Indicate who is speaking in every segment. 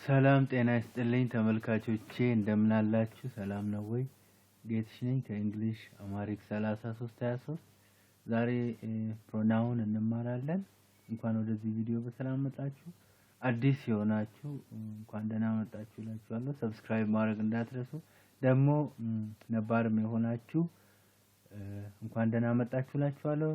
Speaker 1: ሰላም ጤና ይስጥልኝ ተመልካቾቼ እንደምን አላችሁ? ሰላም ነው ወይ? ጌትሽ ነኝ ከእንግሊሽ አማሪክ 3323 ዛሬ ፕሮናውን እንማራለን። እንኳን ወደዚህ ቪዲዮ በሰላም መጣችሁ። አዲስ የሆናችሁ እንኳን ደህና መጣችሁ እላችኋለሁ። ሰብስክራይብ ማድረግ እንዳትረሱ። ደግሞ ነባርም የሆናችሁ እንኳን ደህና መጣችሁ እላችኋለሁ።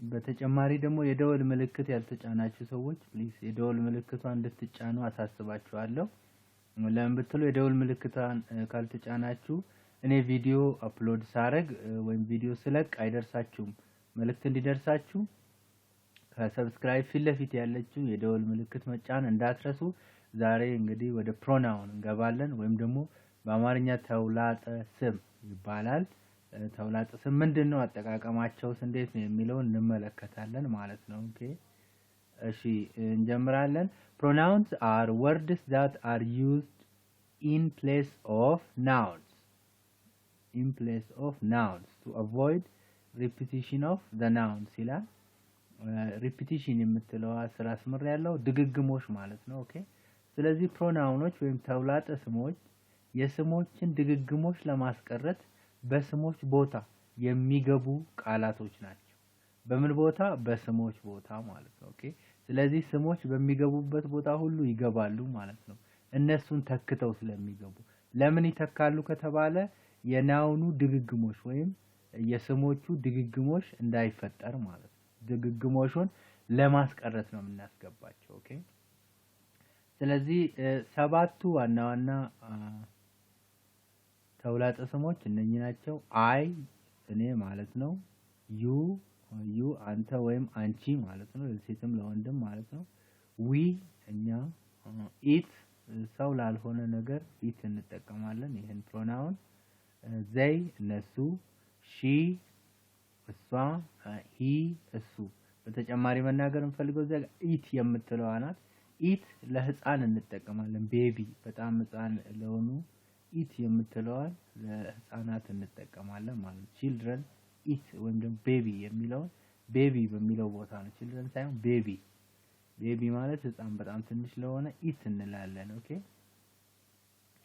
Speaker 1: በተጨማሪ ደግሞ የደወል ምልክት ያልተጫናችሁ ሰዎች ፕሊዝ የደወል ምልክቷን እንድትጫኑ አሳስባችኋለሁ። ለምን ብትሉ የደወል ምልክቷን ካልተጫናችሁ እኔ ቪዲዮ አፕሎድ ሳረግ ወይም ቪዲዮ ስለቅ አይደርሳችሁም። መልእክት እንዲደርሳችሁ ከሰብስክራይብ ፊት ለፊት ያለችው የደወል ምልክት መጫን እንዳትረሱ። ዛሬ እንግዲህ ወደ ፕሮናውን እንገባለን ወይም ደግሞ በአማርኛ ተውላጠስም ይባላል። ተውላጠስም ምንድነው አጠቃቀማቸውስ እንዴት ነው የሚለውን እንመለከታለን ማለት ነው። ኦኬ እሺ እንጀምራለን። Pronouns are words that are used in place of nouns. In place of nouns to avoid repetition of the nouns ይላል። repetition የምትለው ስራ ስምር ያለው ድግግሞሽ ማለት ነው። ኦኬ ስለዚህ ፕሮናውኖች ወይም ተውላጠስሞች የስሞችን ድግግሞሽ ለማስቀረት በስሞች ቦታ የሚገቡ ቃላቶች ናቸው። በምን ቦታ? በስሞች ቦታ ማለት ነው። ኦኬ ስለዚህ ስሞች በሚገቡበት ቦታ ሁሉ ይገባሉ ማለት ነው። እነሱን ተክተው ስለሚገቡ ለምን ይተካሉ ከተባለ የናውኑ ድግግሞሽ ወይም የስሞቹ ድግግሞሽ እንዳይፈጠር ማለት ነው። ድግግሞሹን ለማስቀረት ነው የምናስገባቸው። ኦኬ ስለዚህ ሰባቱ ዋና ዋና ተውላጠስሞች እነኚህ ናቸው። አይ እኔ ማለት ነው። ዩ አንተ ወይም አንቺ ማለት ነው፣ ለሴትም ለወንድም ማለት ነው። ዊ እኛ፣ ኢት ሰው ላልሆነ ነገር ኢት እንጠቀማለን ይሄን ፕሮናውን። ዘይ እነሱ፣ ሺ እሷ፣ ሂ እሱ። በተጨማሪ መናገር እንፈልገው እዚያ ኢት የምትለዋ ናት። ኢት ለህፃን እንጠቀማለን። ቤቢ በጣም ህፃን ለሆኑ ኢት የምትለዋን ለህፃናት እንጠቀማለን ማለት ነው። ቺልድረን ኢት ወይም ደግሞ ቤቢ የሚለውን ቤቢ በሚለው ቦታ ነው። ቺልድረን ሳይሆን ቤቢ። ቤቢ ማለት ህፃን በጣም ትንሽ ለሆነ ኢት እንላለን። ኦኬ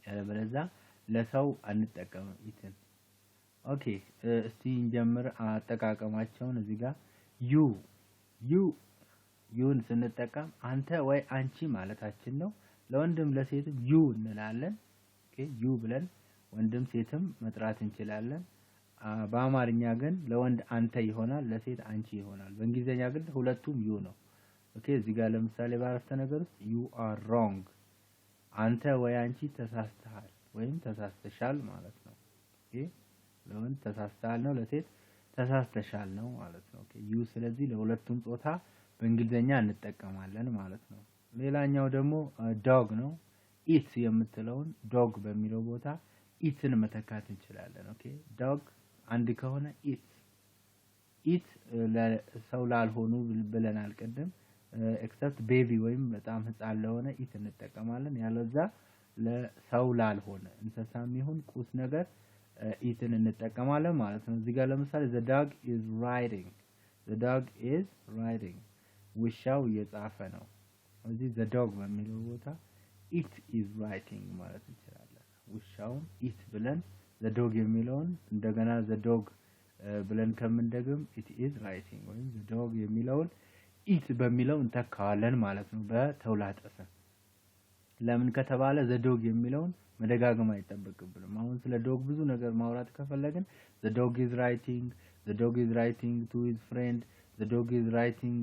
Speaker 1: ያለበለዚያ ለሰው አንጠቀምም ኢትን። ኦኬ እስቲ እንጀምር አጠቃቀማቸውን። እዚህ ጋር ዩን ስንጠቀም አንተ ወይ አንቺ ማለታችን ነው። ለወንድም ለሴትም ዩ እንላለን። ዩ ብለን ወንድም ሴትም መጥራት እንችላለን። በአማርኛ ግን ለወንድ አንተ ይሆናል፣ ለሴት አንቺ ይሆናል። በእንግሊዝኛ ግን ሁለቱም ዩ ነው። ኦኬ እዚህ ጋር ለምሳሌ ባረፍተ ነገር ውስጥ you are wrong አንተ ወይ አንቺ ተሳስተሃል ወይም ተሳስተሻል ማለት ነው። ኦኬ ለወንድ ተሳስተሃል ነው፣ ለሴት ተሳስተሻል ነው ማለት ነው። ኦኬ ዩ ስለዚህ ለሁለቱም ጾታ በእንግሊዝኛ እንጠቀማለን ማለት ነው። ሌላኛው ደግሞ ዶግ ነው። ኢት የምትለውን ዶግ በሚለው ቦታ ኢትን መተካት እንችላለን። ኦኬ ዶግ አንድ ከሆነ ኢት ለሰው ላልሆኑ ብለናል ቀደም። ኤክሰፕት ቤቢ ወይም በጣም ህፃን ለሆነ ኢት እንጠቀማለን። ያለዛ ለሰው ላልሆነ እንስሳም ይሁን ቁስ ነገር ኢትን እንጠቀማለን ማለት ነው። እዚህ ጋር ለምሳሌ the dog is writing ውሻው እየጻፈ ነው። እዚህ the dog በሚለው ቦታ it is writing ማለት እንችላለን። ውሻውን it ብለን the dog የሚለውን እንደገና the dog ብለን ከምንደግም it is writing ወይም the dog የሚለውን it በሚለው እንተካዋለን ማለት ነው በተውላጠስም። ለምን ከተባለ the dog የሚለውን መደጋገም አይጠበቅብንም። አሁን ስለ ዶግ ብዙ ነገር ማውራት ከፈለግን the dog is writing to his friend, the dog is writing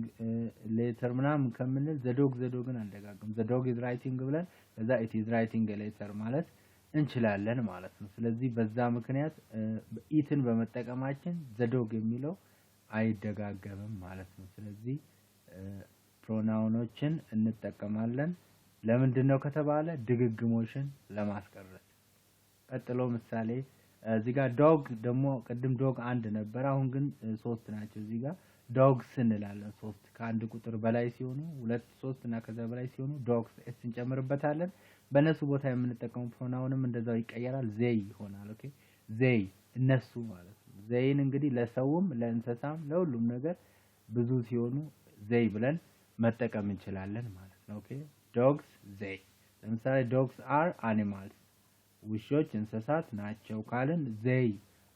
Speaker 1: letter ምናምን ከምንል the dogን አንደጋግም። the dog is writing ብለን ከዛ it is writing a letter ማለት እንችላለን ማለት ነው። ስለዚህ በዛ ምክንያት ኢትን በመጠቀማችን the dog የሚለው አይደጋገምም ማለት ነው። ስለዚህ ፕሮናውኖችን እንጠቀማለን። ለምንድነው ከተባለ ድግግሞሽን ለማስቀረት። ቀጥሎ ምሳሌ እዚህ ጋር ዶግ ደግሞ ቅድም ዶግ አንድ ነበር፣ አሁን ግን ሶስት ናቸው። እዚህ ጋር ዶግስ እንላለን። ሶስት ከአንድ ቁጥር በላይ ሲሆኑ ሁለት ሶስት እና ከዛ በላይ ሲሆኑ ዶግስ ኤስ እንጨምርበታለን። በእነሱ ቦታ የምንጠቀመው ፕሮናውንም እንደዛው ይቀየራል፣ ዘይ ይሆናል። ኦኬ ዘይ እነሱ ማለት ነው። ዘይን እንግዲህ ለሰውም ለእንስሳም ለሁሉም ነገር ብዙ ሲሆኑ ዘይ ብለን መጠቀም እንችላለን ማለት ነው። ኦኬ dogs they ለምሳሌ dogs are animals ውሾች እንስሳት ናቸው ካልን they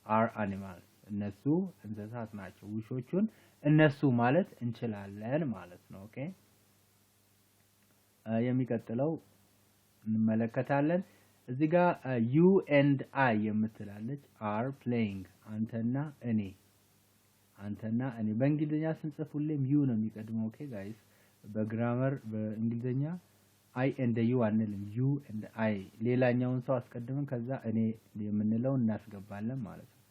Speaker 1: are animals እነሱ እንስሳት ናቸው ውሾቹን እነሱ ማለት እንችላለን ማለት ነው ኦኬ የሚቀጥለው እንመለከታለን እዚህ ጋር you and I የምትላለች are playing አንተና እኔ በእንግሊዝኛ ስንጽፍ ሁሌም you ነው የሚቀድመው ኦኬ ጋይስ በግራመር በእንግሊዝኛ I and you አንልም you and I ሌላኛውን ሰው አስቀድመን ከዛ እኔ የምንለው እናስገባለን ማለት ነው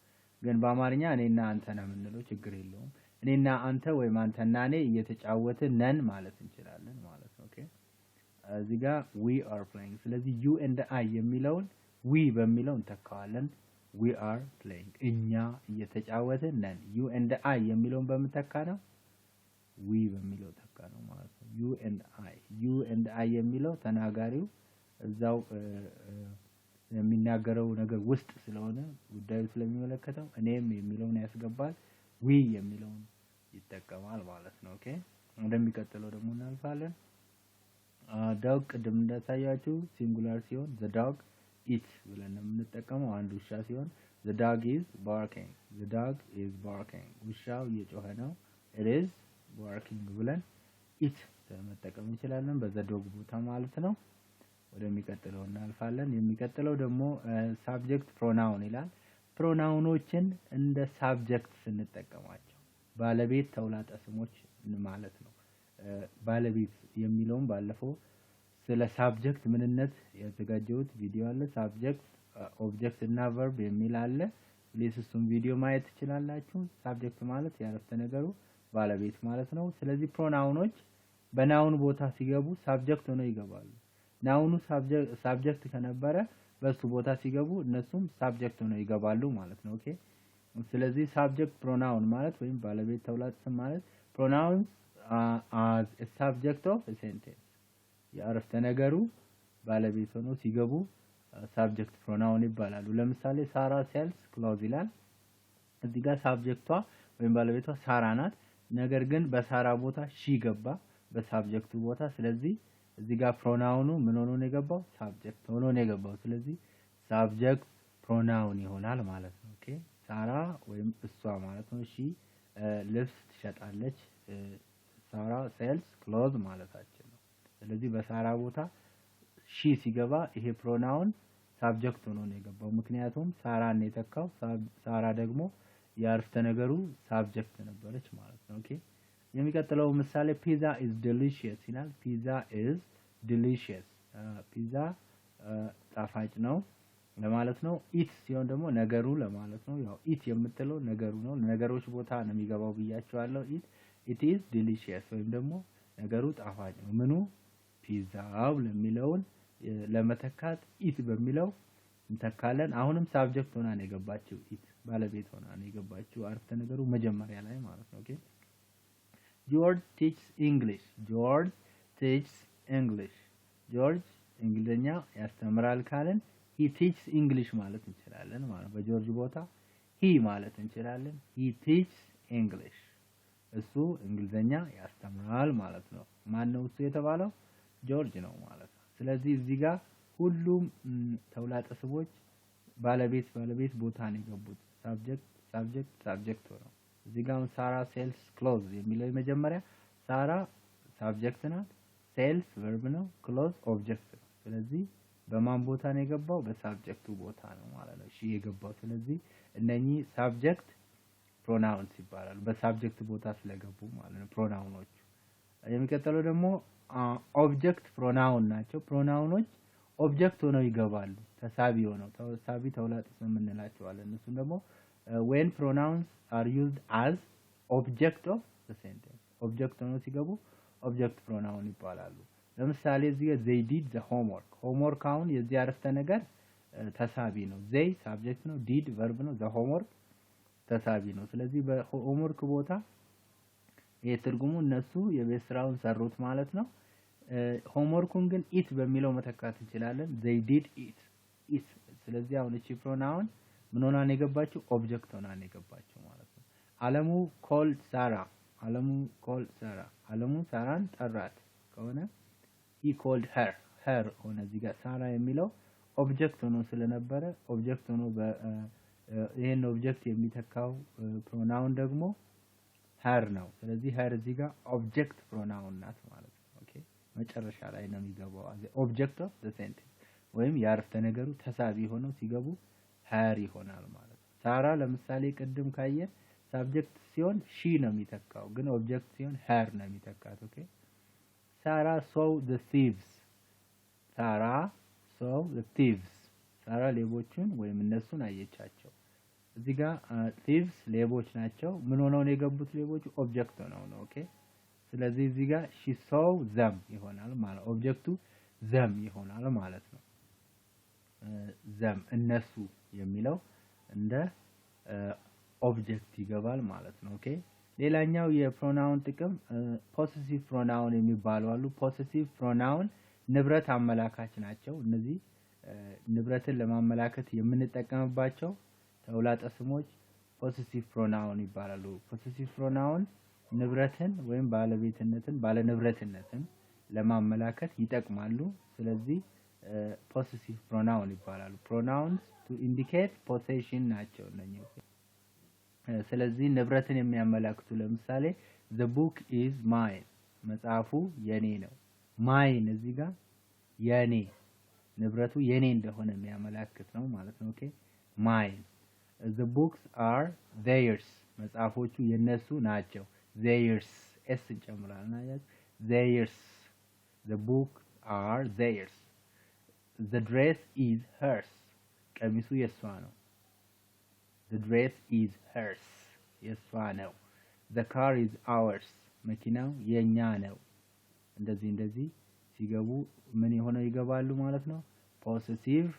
Speaker 1: ግን በአማርኛ እኔና አንተ ነው የምንለው ችግር የለውም እኔና አንተ ወይም አንተና እኔ እየተጫወትን ነን ማለት እንችላለን ማለት ነው ኦኬ እዚህ ጋር we are playing ስለዚህ you and I የሚለውን we በሚለው እንተካዋለን we are playing እኛ እየተጫወትን ነን you and I የሚለውን በመተካ ነው we በሚለው ተካ ነው ማለት ነው you and I የሚለው ተናጋሪው እዛው የሚናገረው ነገር ውስጥ ስለሆነ ጉዳዩ ስለሚመለከተው እኔም የሚለውን ያስገባል we የሚለውን ይጠቀማል ማለት ነው ኦኬ እንደሚቀጥለው ደግሞ እናልፋለን dog ቅድም እንደታያችሁ ሲንጉላር ሲሆን the dog eats ብለን የምንጠቀመው አንድ ውሻ ሲሆን the dog is barking ውሻው እየጮኸ ነው it is barking ብለን it መጠቀም እንችላለን በዛ dog ቦታ ማለት ነው ወደሚቀጥለው እናልፋለን የሚቀጥለው ደግሞ subject pronoun ይላል ፕሮናውኖችን እንደ subject ስንጠቀማቸው ባለቤት ተውላጠስሞች ማለት ነው ባለቤት የሚለውን ባለፈው ስለ subject ምንነት ያዘጋጀሁት ቪዲዮ አለ subject object እና verb የሚል አለ ለሱም ቪዲዮ ማየት ትችላላችሁ subject ማለት ያረፍተ ነገሩ ባለቤት ማለት ነው ስለዚህ ፕሮናውኖች በናውን ቦታ ሲገቡ subject ሆነው ይገባሉ ናውኑ subject ከነበረ በሱ ቦታ ሲገቡ እነሱም subject ሆነው ይገባሉ ማለት ነው ኦኬ ስለዚህ subject pronoun ማለት ወይም ባለቤት ተውላጠስም ማለት pronouns as a subject of a sentence ያረፍተ ነገሩ ባለቤት ሆኖ ሲገቡ subject pronoun ይባላሉ ለምሳሌ ሳራ sells clothes ይላል እዚህ ጋር subjectዋ ወይም ባለቤቷ ሳራ ናት ነገር ግን በሳራ ቦታ she ገባ በsubject ቦታ ስለዚህ እዚህ ጋር pronoun ምን ሆኖ ነው የገባው subject ሆኖ ነው የገባው ስለዚህ subject pronoun ይሆናል ማለት ነው ኦኬ ሳራ ወይም እሷ ማለት ነው she ልብስ ትሸጣለች ሳራ sells clothes ማለታችን ነው ስለዚህ በሳራ ቦታ she ሲገባ ይሄ pronoun subject ሆኖ ነው የገባው ምክንያቱም ሳራን የተካው ሳራ ደግሞ ያርፍተ ነገሩ subject ነበረች ማለት ነው ኦኬ የሚቀጥለው ምሳሌ pizza is delicious ይላል pizza is delicious pizza ጣፋጭ ነው ለማለት ነው eat ሲሆን ደግሞ ነገሩ ለማለት ነው ያው eat የምትለው ነገሩ ነው ነገሮች ቦታ ነው የሚገባው ብያቸዋለሁ it is delicious ወይም ደግሞ ነገሩ ጣፋጭ ነው ምኑ ፒዛው ለሚለውን ለመተካት eat በሚለው እንተካለን አሁንም subject ሆና ነው የገባችው eat ባለቤት ሆና ነው የገባችው አረፍተ ነገሩ መጀመሪያ ላይ ማለት ነው ኦኬ George teaches English George እንግሊዝኛ ያስተምራል ካለን he teaches English ማለት እንችላለን ማለት በጆርጅ ቦታ he ማለት እንችላለን he teaches English እሱ እንግሊዝኛ ያስተምራል ማለት ነው ማን ነው እሱ የተባለው ጆርጅ ነው ማለት ነው ስለዚህ እዚህ ጋር ሁሉም ተውላጠስሞች ባለቤት ቦታ ነው የገቡት subject ነው እዚህ ጋር ሳራ sells clothes የሚለው መጀመሪያ ሳራ subject ናት sells verb ነው clothes object ነው ስለዚህ በማን ቦታ ነው የገባው በsubject ቦታ ነው ማለት ነው እሺ የገባው ስለዚህ እነኚህ subject pronouns ይባላሉ በsubject ቦታ ስለገቡ ማለት ነው ፕሮናውኖች የሚቀጥለው ደግሞ object pronoun ናቸው ፕሮናውኖች object ሆነው ይገባሉ ተሳቢ ሆነው ተሳቢ ተውላጠስም እንላቸዋለን እሱም ደግሞ when pronouns are used as object of the sentence object ሆነው ሲገቡ object pronoun ይባላሉ ለምሳሌ እዚህ they did the homework አሁን የዚህ አረፍተ ነገር ተሳቢ ነው they subject ነው did verb ነው the homework ተሳቢ ነው ስለዚህ በhomework ቦታ የትርጉሙ እነሱ የቤት ስራውን ሰሩት ማለት ነው homeworkን ግን it በሚለው መተካት እንችላለን they did it ስለዚህ አሁን እቺ pronoun ምን ሆና ነው የገባችው object ሆና ነው የገባችው ማለት ነው አለሙ called Sarah አለሙ ሳራን ጠራት ከሆነ he called her ሆነ እዚህ ጋር ሳራ የሚለው ኦብጀክት ሆኖ ስለነበረ ኦብጀክት ሆኖ ይሄን ኦብጀክት የሚተካው ፕሮናውን ደግሞ her ነው ስለዚህ her እዚህ ጋር ኦብጀክት ፕሮናውን ናት ማለት ነው ኦኬ መጨረሻ ላይ ነው የሚገባው ኦብጀክት ኦፍ ዘ ሴንቴንስ ወይም ያርፍተ ነገሩ ተሳቢ ሆኖ ሲገቡ her ይሆናል ማለት ነው ሳራ ለምሳሌ ቅድም ካየን ሳብጀክት ሲሆን ሺ ነው የሚተካው ግን ኦብጀክት ሲሆን her ነው የሚተካት ኦኬ ሳራ saw the thieves ሳራ saw the thieves ሳራ ሌቦችን ወይም እነሱን አየቻቸው እዚህ ጋር thieves ሌቦች ናቸው ምን ሆነው ነው የገቡት ሌቦቹ ኦብጀክት ሆነው ነው ኦኬ ስለዚህ እዚህ ጋር she saw them ይሆናል ማለት ኦብጀክቱ them ይሆናል ማለት ነው them እነሱ የሚለው እንደ ኦብጀክት ይገባል ማለት ነው ኦኬ ሌላኛው የፕሮናውን ጥቅም possessive pronoun የሚባሉ አሉ possessive pronoun ንብረት አመላካች ናቸው እነዚህ ንብረትን ለማመላከት የምንጠቀምባቸው ተውላጠስሞች possessive pronoun ይባላሉ possessive pronoun ንብረትን ወይም ባለቤትነትን ባለንብረትነትን ለማመላከት ይጠቅማሉ ስለዚህ possessive pronoun ይባላሉ pronouns to indicate possession ናቸው እነኚህ ስለዚህ ንብረትን የሚያመላክቱ ለምሳሌ the book is mine መጽሐፉ የኔ ነው mine እዚህ ጋር የኔ ንብረቱ የኔ እንደሆነ የሚያመላክት ነው ማለት ነው ኦኬ mine the books are theirs መጽሐፎቹ የነሱ ናቸው theirs s ጨምራልና theirs the books are theirs the dress is hers ቀሚሱ የሷ ነው the dress is hers የሷ ነው the car is ours መኪናው የኛ ነው እንደዚህ ሲገቡ ምን ሆነው ይገባሉ ማለት ነው possessive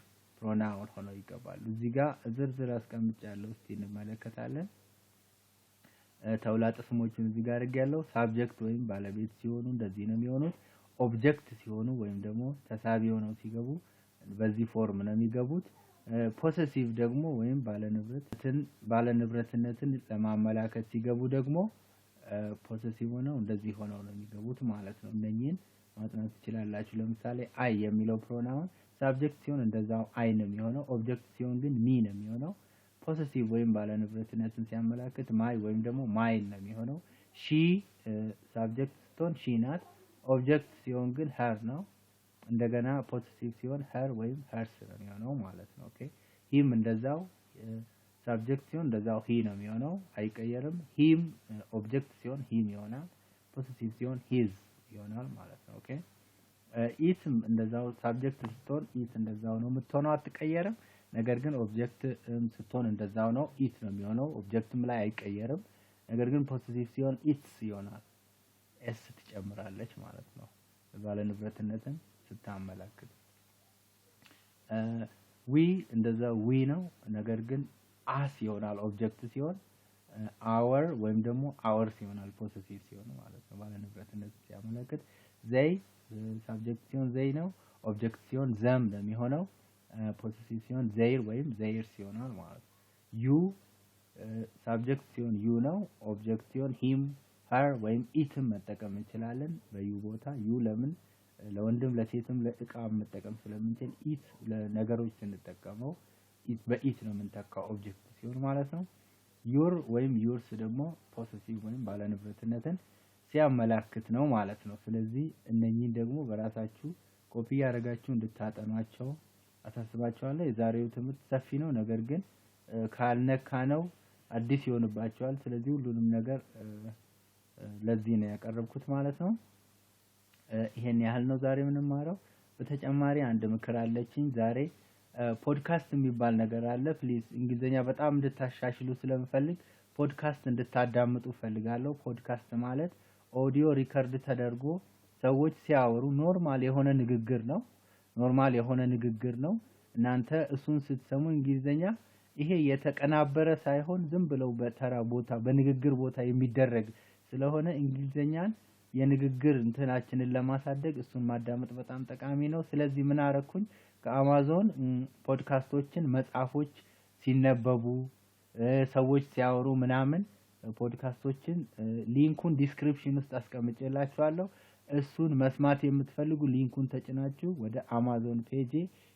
Speaker 1: pronoun ሆነው ይገባሉ እዚህ ጋር ዝርዝር አስቀምጫለሁ እስቲ እንመለከታለን ተውላጠስሞቹን እዚህ ጋር አድርጌያለሁ ሳብጀክት ወይም ባለቤት ሲሆኑ እንደዚህ ነው የሚሆኑት ኦብጀክት ሲሆኑ ወይም ደግሞ ተሳቢ ሆነው ሲገቡ በዚህ ፎርም ነው የሚገቡት possessive ደግሞ ወይም ባለንብረትነትን ለማመላከት ሲገቡ ደግሞ possessive ሆነው እንደዚህ ሆነው ነው የሚገቡት ማለት ነው እነኚህን ማጥናት ትችላላችሁ ለምሳሌ I የሚለው ፕሮናውን ሳብጀክት ሲሆን እንደዛው I ነው የሚሆነው ኦብጀክት ሲሆን ግን me ነው የሚሆነው possessive ወይም ባለንብረትነትን ሲያመላክት my ወይም ደግሞ mine ነው የሚሆነው she ሳብጀክት ስትሆን she ናት ኦብጀክት ሲሆን ግን her ነው እንደገና possessive ሲሆን her ወይም hers ነው የሚሆነው ማለት ነው ኦኬ him እንደዛው ሳብጀክት ሲሆን እንደዛው he ነው የሚሆነው አይቀየርም him ኦብጀክት ሲሆን him ይሆናል possessive ሲሆን his ይሆናል ማለት ነው ኦኬ it እንደዛው ሳብጀክት ስትሆን it እንደዛው ነው የምትሆነው አትቀየርም ነገር ግን ኦብጀክት ስትሆን እንደዛው ነው it ነው የሚሆነው ኦብጀክትም ላይ አይቀየርም ነገር ግን possessive ሲሆን it ይሆናል s ትጨምራለች ማለት ነው ባለንብረትነትን ስታመላክት we እንደዛ we ነው ነገር ግን us ይሆናል ኦብጀክት ሲሆን our ወይም ደግሞ ours ይሆናል possessive ሲሆን ማለት ነው ባለንብረትነት ሲያመለክት they subject ሲሆን they ነው ኦብጀክት ሲሆን them ነው የሚሆነው possessive ሲሆን their ወይም theirs ይሆናል ማለት ነው you subject ሲሆን you ነው ኦብጀክት ሲሆን him her ወይም it መጠቀም እንችላለን በዩ ቦታ you ለምን ለወንድም ለሴትም ለእቃ መጠቀም ስለምንችል it ለነገሮች ስንጠቀመው it በit ነው የምንተካው ኦብጀክት ሲሆን ማለት ነው your ወይም yours ደግሞ possessive ወይም ባለንብረትነትን ሲያመላክት ነው ማለት ነው ስለዚህ እነኚህን ደግሞ በራሳችሁ ኮፒ ያደርጋችሁ እንድታጠኗቸው አሳስባችኋለሁ የዛሬው ትምህርት ሰፊ ነው ነገር ግን ካልነካ ነው አዲስ ይሆንባችኋል ስለዚህ ሁሉንም ነገር ለዚህ ነው ያቀርብኩት ማለት ነው ይሄን ያህል ነው ዛሬ የምንማረው በተጨማሪ አንድ ምክር አለችኝ ዛሬ ፖድካስት የሚባል ነገር አለ ፕሊዝ እንግሊዝኛ በጣም እንድታሻሽሉ ስለምፈልግ ፖድካስት እንድታዳምጡ ፈልጋለሁ ፖድካስት ማለት ኦዲዮ ሪከርድ ተደርጎ ሰዎች ሲያወሩ ኖርማል የሆነ ንግግር ነው እናንተ እሱን ስትሰሙ እንግሊዝኛ ይሄ የተቀናበረ ሳይሆን ዝም ብለው በተራ ቦታ በንግግር ቦታ የሚደረግ ስለሆነ እንግሊዝኛን የንግግር እንትናችንን ለማሳደግ እሱን ማዳመጥ በጣም ጠቃሚ ነው ስለዚህ ምን አረኩኝ ከአማዞን ፖድካስቶችን መጽሐፎች ሲነበቡ ሰዎች ሲያወሩ ምናምን ፖድካስቶችን ሊንኩን ዲስክሪፕሽን ውስጥ አስቀምጬላችኋለሁ እሱን መስማት የምትፈልጉ ሊንኩን ተጭናችሁ ወደ አማዞን ፔጅ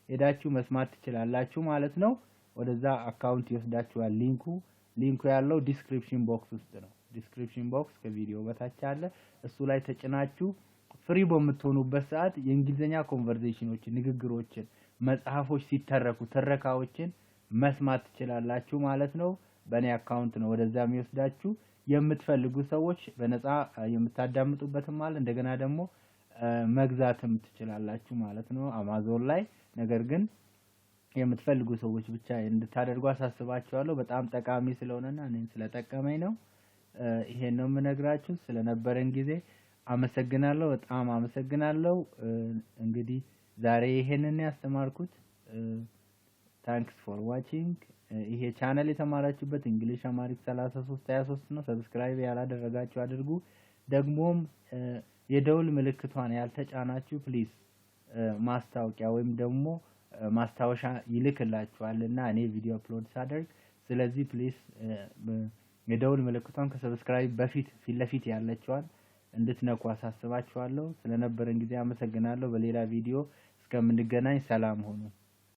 Speaker 1: ሄዳችሁ መስማት ትችላላችሁ ማለት ነው። ወደዛ አካውንት ይወስዳችኋል ሊንኩ ያለው ዲስክሪፕሽን ቦክስ ውስጥ ነው። ዲስክሪፕሽን ቦክስ ከቪዲዮ በታች አለ። እሱ ላይ ተጭናችሁ ፍሪ በምትሆኑበት ሰዓት የእንግሊዝኛ ኮንቨርሴሽኖችን፣ ንግግሮችን፣ መጽሐፎች ሲተረኩ ትረካዎችን መስማት ትችላላችሁ ማለት ነው። በእኔ አካውንት ነው ወደዛ የሚወስዳችሁ። የምትፈልጉ ሰዎች በነፃ የምታዳምጡበትም አለ። እንደገና ደግሞ መግዛትም ትችላላችሁ ማለት ነው አማዞን ላይ። ነገር ግን የምትፈልጉ ሰዎች ብቻ እንድታደርጉ አሳስባችኋለሁ። በጣም ጠቃሚ ስለሆነና እኔን ስለጠቀመኝ ነው ይሄን ነው የምነግራችሁ። ስለነበረን ጊዜ አመሰግናለሁ፣ በጣም አመሰግናለሁ። እንግዲህ ዛሬ ይሄንን ያስተማርኩት ታንክስ ፎር ዋቺንግ። ይሄ ቻናል የተማራችሁበት እንግሊሽ አማሪክ 3323 ነው። ሰብስክራይብ ያላደረጋችሁ አድርጉ። ደግሞም የደውል ምልክቷን ያልተጫናችሁ ፕሊዝ ማስታወቂያ ወይም ደግሞ ማስታወሻ ይልክላችኋልና እኔ ቪዲዮ አፕሎድ ሳደርግ። ስለዚህ ፕሊዝ የደውል ምልክቷን ከሰብስክራይብ በፊት ፊት ለፊት ያለችዋን እንድትነኩ አሳስባችኋለሁ። ስለነበረን ጊዜ አመሰግናለሁ። በሌላ ቪዲዮ እስከምንገናኝ ሰላም ሁኑ።